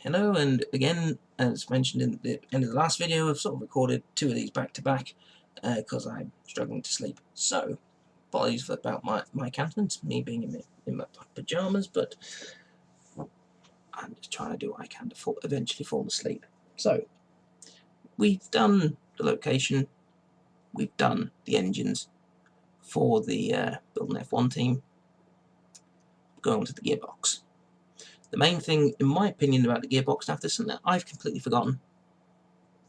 Hello, and again, as mentioned in the end of the last video, I've sort of recorded two of these back to back because I'm struggling to sleep. So, apologies about my countenance, me being in my pyjamas, but I'm just trying to do what I can to eventually fall asleep. So, we've done the location, we've done the engines for the Build an F1 team. Going on to the gearbox. The main thing, in my opinion, about the gearbox, now if there's something that I've completely forgotten,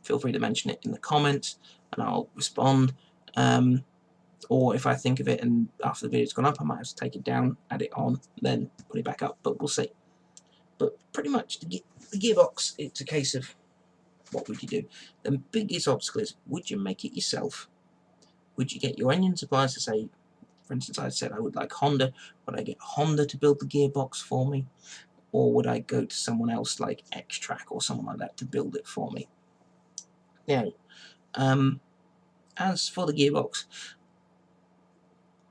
feel free to mention it in the comments and I'll respond. Or if I think of it and after the video's gone up, I might have to take it down, add it on, then put it back up, but we'll see. But pretty much the gearbox, it's a case of what would you do? The biggest obstacle is, would you make it yourself? Would you get your engine suppliers to say, for instance, I said I would like Honda, would I get Honda to build the gearbox for me? Or would I go to someone else like X-Track or someone like that to build it for me? Now, as for the gearbox,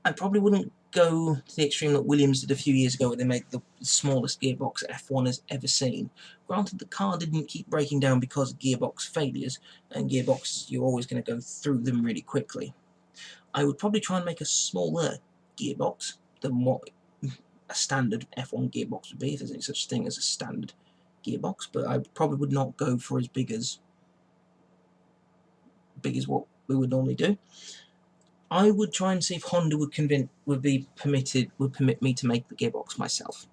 I probably wouldn't go to the extreme that Williams did a few years ago where they made the smallest gearbox F1 has ever seen. Granted, the car didn't keep breaking down because of gearbox failures, and gearboxes, you're always going to go through them really quickly. I would probably try and make a smaller gearbox than what a standard F1 gearbox would be, if there's any such thing as a standard gearbox, but I probably would not go for as big as what we would normally do. I would try and see if Honda would permit me to make the gearbox myself.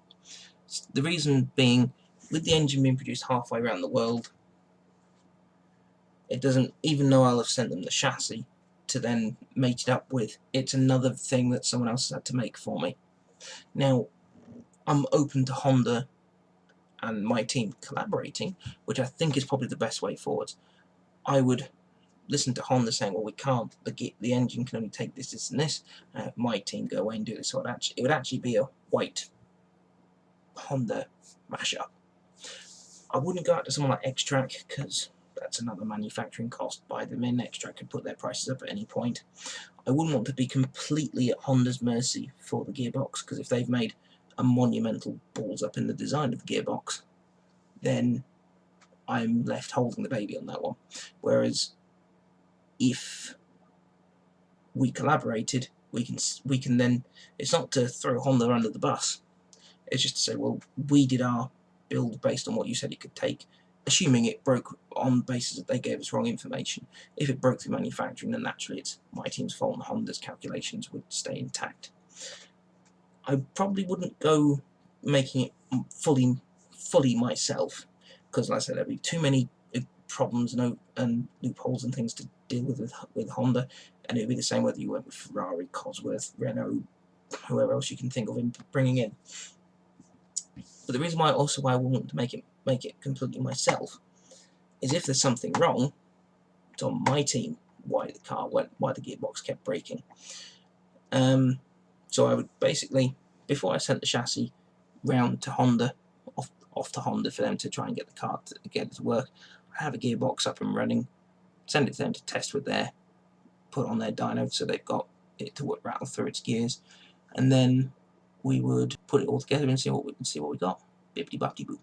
The reason being, with the engine being produced halfway around the world, it doesn't, even though I'll have sent them the chassis to then mate it up with, it's another thing that someone else has had to make for me. Now, I'm open to Honda and my team collaborating, which I think is probably the best way forward. I would listen to Honda saying, well, we can't, the engine can only take this, this and this, my team go away and do this, so it would actually be a white Honda mashup. I wouldn't go out to someone like X-Track, because that's another manufacturing cost by them in. X-Track could put their prices up at any point. I wouldn't want to be completely at Honda's mercy for the gearbox, because if they've made a monumental balls up in the design of the gearbox, then I'm left holding the baby on that one. Whereas if we collaborated, we can then, it's not to throw Honda under the bus, it's just to say, well, we did our build based on what you said it could take, assuming it broke on the basis that they gave us wrong information. If it broke through manufacturing, then naturally it's my team's fault and Honda's calculations would stay intact. I probably wouldn't go making it fully myself, because like I said, there'd be too many problems and loopholes and things to deal with Honda, and it'd be the same whether you went with Ferrari, Cosworth, Renault, whoever else you can think of in bringing in. But the reason why I want to make it completely myself is if there's something wrong, it's on my team why the gearbox kept breaking. So I would basically, before I sent the chassis round to Honda, off to Honda for them to try and get the car to get it to work, I have a gearbox up and running, send it to them to test with put on their dyno so they've got it to rattle through its gears, and then we would put it all together and see what we got. Bippity boppity boo.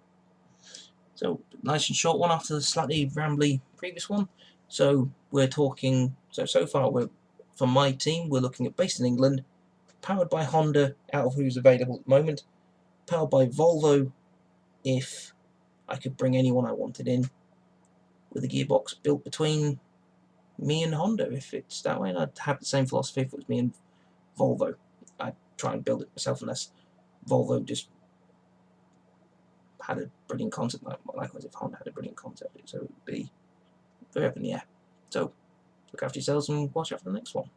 So nice and short one after the slightly rambly previous one. So we're talking, so far from my team, we're looking at based in England, powered by Honda out of who's available at the moment, powered by Volvo if I could bring anyone I wanted in, with a gearbox built between me and Honda if it's that way, and I'd have the same philosophy if it was me and Volvo. I'd try and build it myself unless Volvo just had a brilliant concept, likewise if Honda had a brilliant concept, so it would be very up in the air. So look after yourselves and watch out for the next one.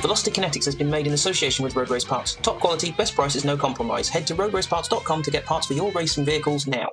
Velocity Kinetics has been made in association with Road Race Parts. Top quality, best prices, no compromise. Head to roadraceparts.com to get parts for your racing vehicles now.